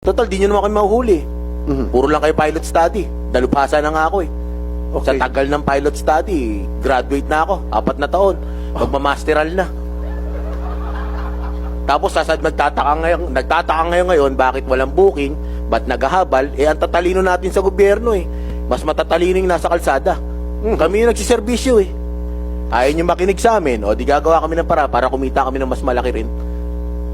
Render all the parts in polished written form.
Total, di nyo naman kami mahuhuli. Puro lang kayo pilot study. Dalubhasa na nga ako eh. Sa Okay. tagal ng pilot study, graduate na ako. 4 na taon. Magmamasteral na. Tapos nagtataka ngayon bakit walang booking, ba't naghahabal, ang tatalino natin sa gobyerno eh. Mas matatalino yung nasa kalsada. Kami yung nagsiservisyo eh. Ayaw nyo makinig sa amin, o di gagawa kami ng para kumita kami ng mas malaki rin.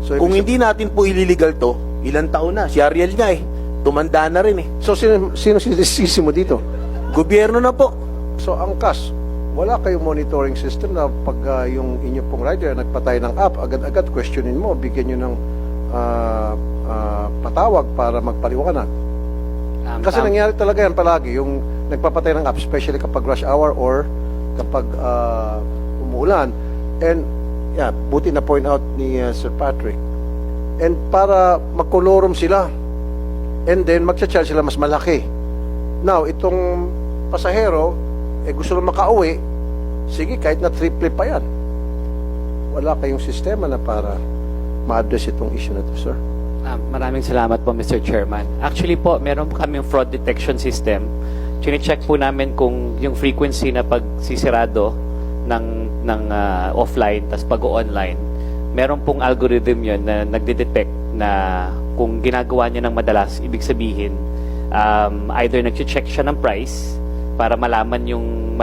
So, Kung hindi natin po ililigal to, ilang taon na, si Ariel nga eh, tumanda na rin eh. So, sino sinisisi mo dito? Gobyerno na po. So, ang CAS, wala kayong monitoring system na pag yung inyo pong rider nagpatay ng app, agad-agad questionin mo, bigyan nyo ng patawag para magpaliwanag. Kasi nangyari talaga yan palagi, yung nagpapatay ng app, especially kapag rush hour or kapag umuulan. And, yeah, buti na point out ni Sir Patrick. And para magkolorum sila, and then magcha-charge sila mas malaki. Now, itong pasahero, gusto lang makauwi, sige, kahit na triple pa yan. Wala kayong sistema na para ma-address itong issue na to, sir. Maraming salamat po, Mr. Chairman. Actually po, meron po kaming fraud detection system. Chine-check po namin kung yung frequency na pagsisirado ng offline, tas pag-online, meron pong algorithm yun na nagde-detect na kung ginagawa niya ng madalas, ibig sabihin, either nag-check siya ng price para malaman yung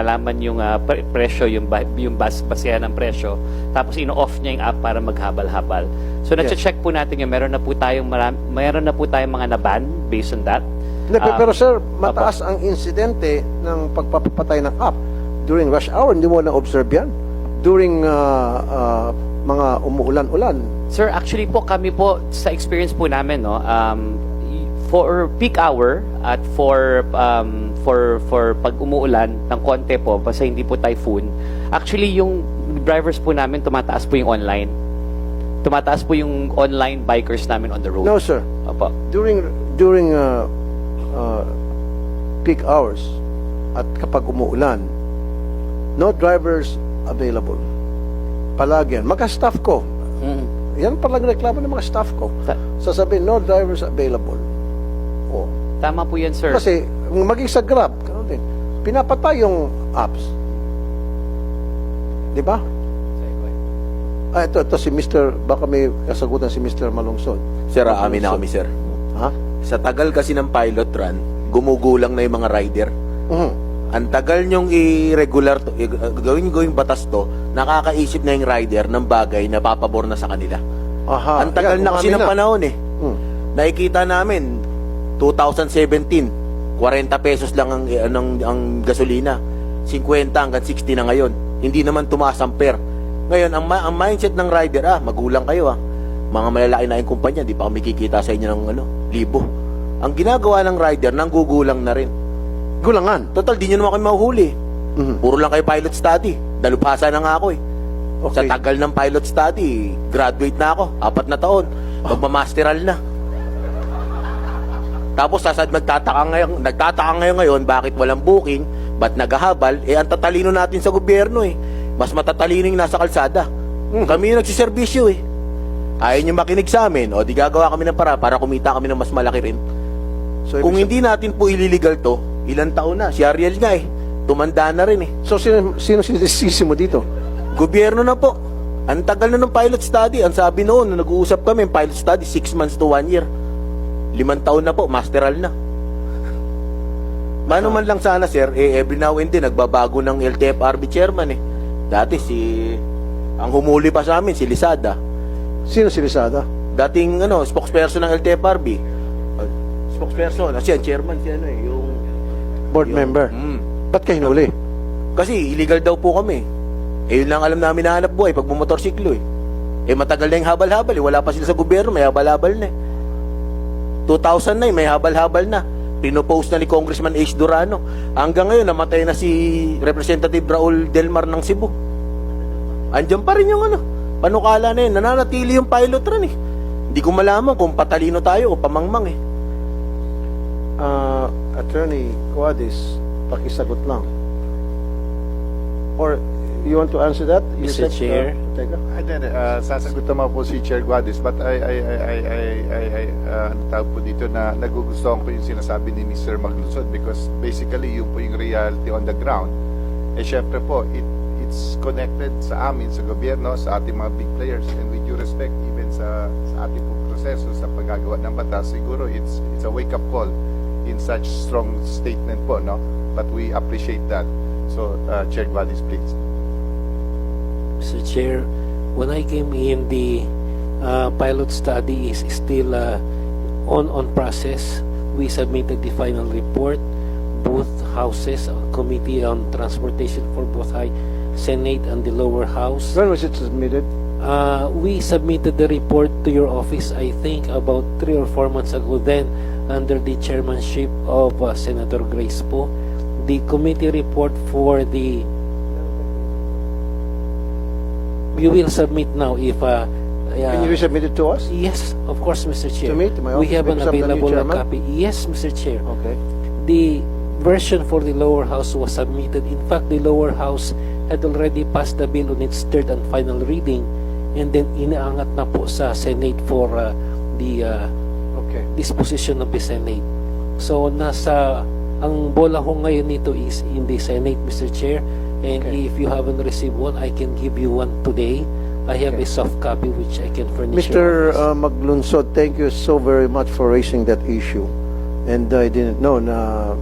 presyo, yung basehan ng presyo, tapos ino-off niya yung app para maghabal-habal. So na-check po natin yun, meron na po tayong mga naban based on that. Pero sir, mataas ang insidente ng pagpapatay ng app during rush hour. Hindi mo na-observe yan? During mga umuulan-ulan. Sir, actually po kami po sa experience po namin, no, for peak hour at for pag umuulan ng konti po, basta hindi po typhoon, actually yung drivers po namin tumataas po yung online. Tumataas po yung online bikers namin on the road. No, sir. Opo. During peak hours at kapag umuulan, no drivers available. Palagi yan. Mga-staff ko. Yan palang reklamo ng mga staff ko. Sasabihin, no drivers available. Oh. Tama po yan, sir. Kasi, maging sa Grab, ganun din. Pinapatay yung apps. Di ba? Ito si Mr. Baka may kasagutan si Mr. Malungsod. Sir, amin na kami, sir. Ha? Sa tagal kasi ng pilot run, gumugulang na yung mga rider. Ang tagal nyong i-regular to, gawing batas to, nakakaisip na yung rider ng bagay na papabor na sa kanila. Aha. Ang tagal na kasi ng panahon eh. Nakikita namin, 2017, 40 pesos lang ang gasolina. 50 hanggang 60 na ngayon. Hindi naman tumaas ang fare. Ngayon, ang mindset ng rider, magulang kayo mga malalaki na yung kumpanya, di pa kami kikita sa inyo ng libo. Ang ginagawa ng rider, nanggugulang na rin. Gulangan. Total, di nyo naman kami mahuhuli. Puro lang kayo pilot study. Dalubhasa na nga ako eh. Sa tagal ng pilot study, graduate na ako. 4 na taon. Magmamasteral na. Tapos nagtataka ngayon bakit walang booking, ba't naghahabal, ang tatalino natin sa gobyerno eh. Mas matatalino yung nasa kalsada. Kami yung nagsiservisyo eh. Ayaw nyo makinig sa amin, o di gagawa kami ng para kumita kami ng mas malaki rin. So, Kung hindi natin po ililigal to, ilang taon na, si Ariel nga eh, tumanda na rin eh. So, sino sinisisi mo dito? Gobyerno na po. Ang tagal na ng pilot study. Ang sabi noon, nung nag-uusap kami, pilot study, 6 months to 1 year. 5 taon na po, masteral na. Mano man lang sana, sir, every now and then, nagbabago ng LTFRB chairman eh. Dati ang humuli pa sa amin, si Lisada. Sino si Lisada? Dating, spokesperson ng LTFRB. Spokesperson, kasi ang chairman, yung Board member. Ba't kayo hinuli? Kasi illegal daw po kami. Yun lang alam namin na hanap buhay pag bumotorsiklo eh. Matagal na yung habal-habal eh. Wala pa sila sa gobyerno, may habal-habal na eh. 2009, may habal-habal na. Pinopost na ni Congressman H. Durano. Hanggang ngayon, namatay na si Representative Raul Delmar ng Cebu. Andiyan pa rin yung panukala na yun. Nananatili yung pilot run eh. Hindi ko malaman kung patalino tayo o pamangmang eh. Attorney Cuadis, pakisagot lang. Or you want to answer that? Mr. Chair, Ortega. Sasagot naman po si Chair Guadis, but ano tawag po dito na nagugustuhan ko yung sinasabi ni Mr. Maglusod because basically yun po yung reality on the ground. Eh syempre po, it's connected sa amin, sa gobyerno, sa ating mga big players, and with due respect even sa ating po proseso sa paggagawa ng batas, siguro it's a wake-up call in such strong statement po, no? But we appreciate that. So, Chair Guadis, please. Mr. Chair, when I came in, the pilot study is still on process. We submitted the final report. Both houses, Committee on Transportation for both High Senate and the lower house. When was it submitted? We submitted the report to your office, I think, about 3 or 4 months ago then, under the chairmanship of Senator Grace Poe. The committee report for the... You will submit now if... Can you resubmit it to us? Yes, of course, Mr. Chair. To me, to my We office, have an because I'm the new available chairman? copy. Yes, Mr. Chair. Okay. The version for the lower house was submitted. In fact, the lower house had already passed the bill on its third and final reading, and then inaangat na po sa Senate for the Okay. disposition of the Senate. So, ang bola ho ngayon nito is in the Senate, Mr. Chair, and Okay. if you haven't received one, I can give you one today. I have Okay. a soft copy which I can furnish Mr. your office. Maglunsod, thank you so very much for raising that issue. And I didn't know na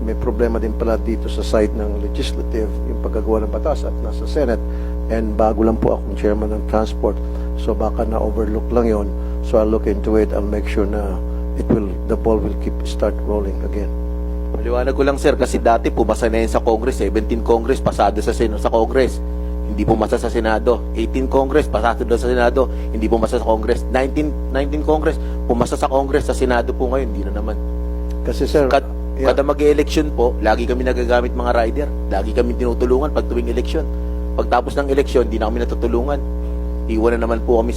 may problema din pala dito sa side ng legislative, yung paggagawa ng batas at nasa Senate. And bago lang po akong chairman ng transport. So baka na-overlook lang yon. So I'll look into it. I'll make sure na the ball will start rolling again. Maliwanag ko lang sir, kasi dati pumasa na yun sa Congress, 17 Congress, pasado sa Congress. Hindi pumasa sa Senado. 18 Congress, pasado daw sa Senado. Hindi pumasa sa Congress. 19 Congress, pumasa sa Congress. Sa Senado po ngayon, hindi na naman. Kasi sir, Kada mag-election po, lagi kami nagagamit mga rider. Lagi kami tinutulungan pag tuwing election. Pagtapos ng election, hindi na kami natutulungan. Iwan na naman po kami